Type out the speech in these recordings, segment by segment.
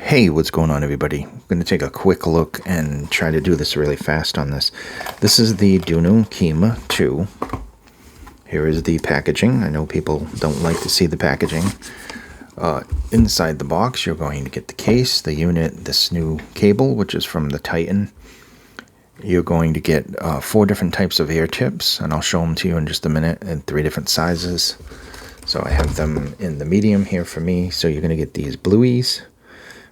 Hey, what's going on, everybody? I'm going to take a quick look and try to do this really fast on this. This is the Dunu Kima 2. Here is the packaging. I know people don't like to see the packaging. Inside the box, you're going to get the case, the unit, this new cable, which is from the Titan. You're going to get 4 different types of air tips, and I'll show them to you in just a minute, in 3 different sizes. So I have them in the medium here for me. So you're going to get these blueies,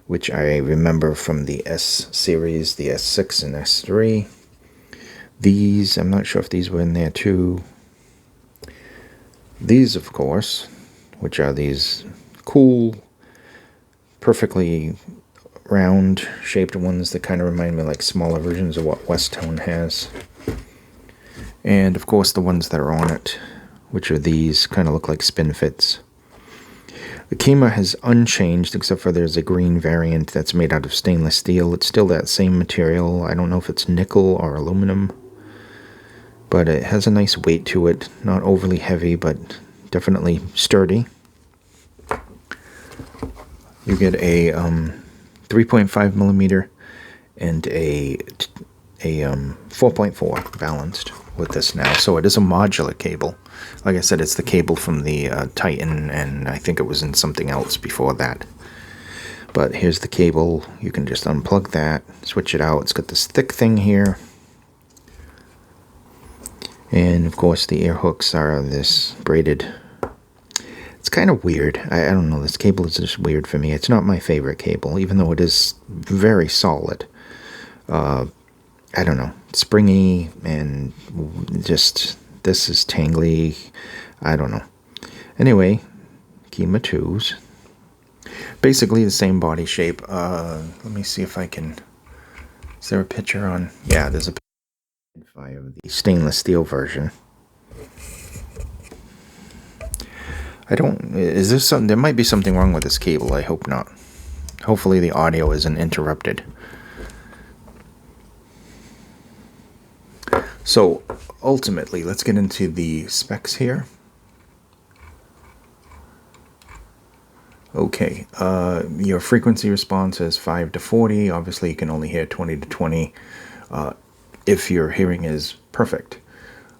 which I remember from the S series, the S6 and S3. These, I'm not sure if these were in there too. These, of course, which are these cool, perfectly round shaped ones that kind of remind me like smaller versions of what Westone has. And of course the ones that are on it, which are these, kind of look like spin fits. The Kima has unchanged, except for there's a green variant that's made out of stainless steel. It's still that same material. I don't know if it's nickel or aluminum, but it has a nice weight to it. Not overly heavy, but definitely sturdy. You get a 3.5 millimeter and a 4.4 balanced with this now. So it is a modular cable. Like I said, it's the cable from the Titan, and I think it was in something else before that. But here's the cable. You can just unplug that, switch it out. It's got this thick thing here. And of course the air hooks are this braided. It's kind of weird. I don't know, this cable is just weird for me. It's not my favorite cable, even though it is very solid. I don't know, springy, and just, this is tangly. I don't know. Anyway, Kima 2s. Basically the same body shape. Let me see if I can, is there a picture on? Yeah, there's a picture of the stainless steel version. Is there something, there might be something wrong with this cable. I hope not. Hopefully the audio isn't interrupted. So ultimately, let's get into the specs here. Okay, your frequency response is 5 to 40. Obviously, you can only hear 20 to 20 if your hearing is perfect.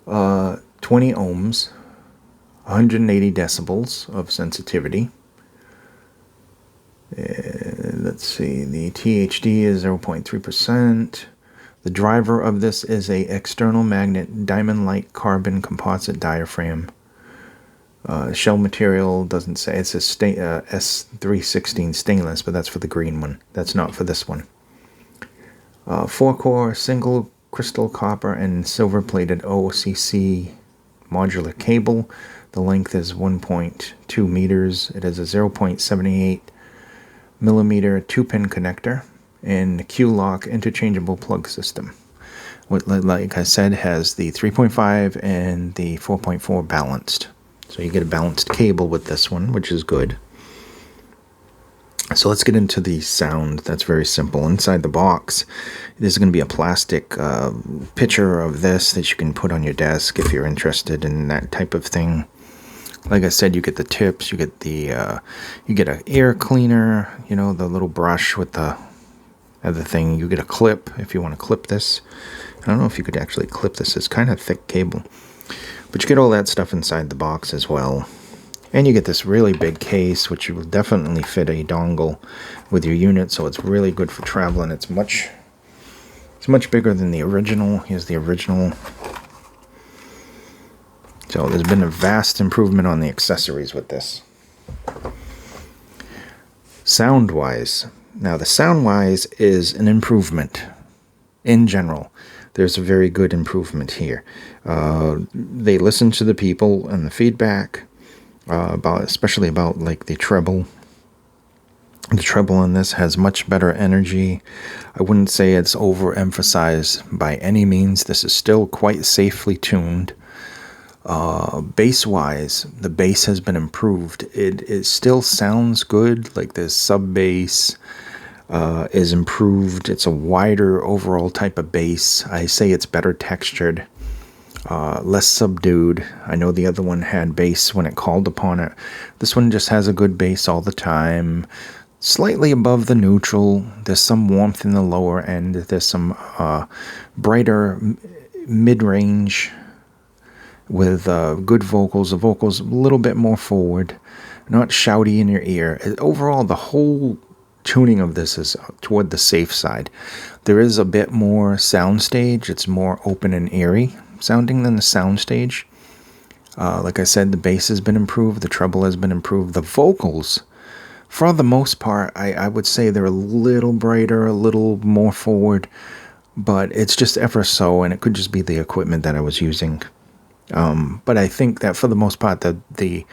20 ohms, 180 decibels of sensitivity. Let's see, the THD is 0.3%. The driver of this is a external magnet diamond-like carbon composite diaphragm. Shell material doesn't say. It's a S316 stainless, but that's for the green one. That's not for this one. 4-core single crystal copper and silver-plated OCC modular cable. The length is 1.2 meters. It is a 0.78 millimeter 2-pin connector and Q-lock interchangeable plug system. What, like I said, has the 3.5 and the 4.4 balanced. So you get a balanced cable with this one, which is good. So let's get into the sound. That's very simple. Inside the box, there's going to be a plastic picture of this that you can put on your desk if you're interested in that type of thing. Like I said, you get the tips, you get the you get an air cleaner, you know, the little brush with the other thing. You get a clip if you want to clip this. I don't know if you could actually clip this. It's kind of thick cable. But you get all that stuff inside the box as well. And you get this really big case, which will definitely fit a dongle with your unit. So it's really good for traveling. It's much bigger than the original. Here's the original. So there's been a vast improvement on the accessories with this. Sound-wise. Now the sound-wise is an improvement in general. There's a very good improvement here. They listen to the people and the feedback, especially about like the treble. The treble on this has much better energy. I wouldn't say it's overemphasized by any means. This is still quite safely tuned. Bass-wise, the bass has been improved. It still sounds good, like the sub-bass is improved. It's a wider overall type of bass. I say it's better textured, less subdued. I know the other one had bass when it called upon it. This one just has a good bass all the time. slightly above the neutral. There's some warmth in the lower end. There's some brighter mid-range with good vocals. The vocals a little bit more forward, not shouty in your ear. Overall, the whole tuning of this is toward the safe side. There is a bit more soundstage. It's more open and airy sounding than the soundstage. Like I said, the bass has been improved. The treble has been improved. The vocals, for the most part, I would say they're a little brighter, a little more forward, but it's just ever so, and it could just be the equipment that I was using. But I think that for the most part, the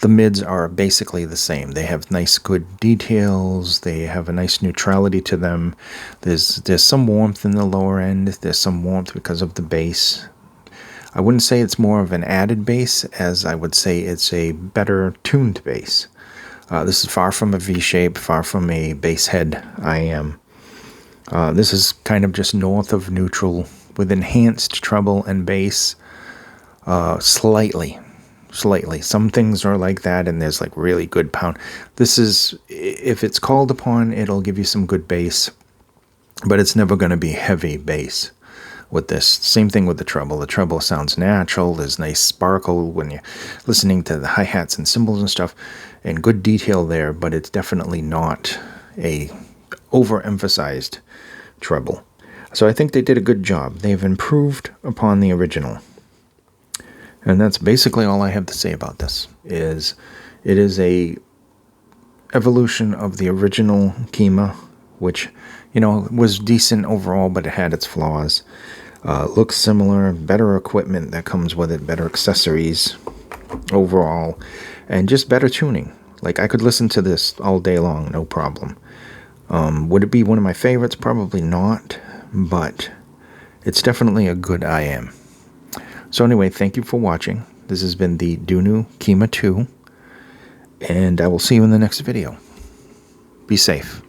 mids are basically the same. They have nice, good details. They have a nice neutrality to them. There's some warmth in the lower end. There's some warmth because of the bass. I wouldn't say it's more of an added bass, as I would say it's a better tuned bass. This is far from a V shape, far from a bass head IM. This is kind of just north of neutral with enhanced treble and bass. Slightly. Some things are like that, and there's like really good pound. This is, if it's called upon, it'll give you some good bass, but it's never going to be heavy bass with this. Same thing with the treble. The treble sounds natural. There's nice sparkle when you're listening to the hi-hats and cymbals and stuff, and good detail there, but it's definitely not a overemphasized treble. So I think they did a good job. They've improved upon the original. And that's basically all I have to say about this. It is a evolution of the original Kima, which, was decent overall, but it had its flaws. Looks similar, better equipment that comes with it, better accessories overall, and just better tuning. Like, I could listen to this all day long, no problem. Would it be one of my favorites? Probably not, but it's definitely a good IM. So anyway, thank you for watching. This has been the Dunu Kima 2, and I will see you in the next video. Be safe.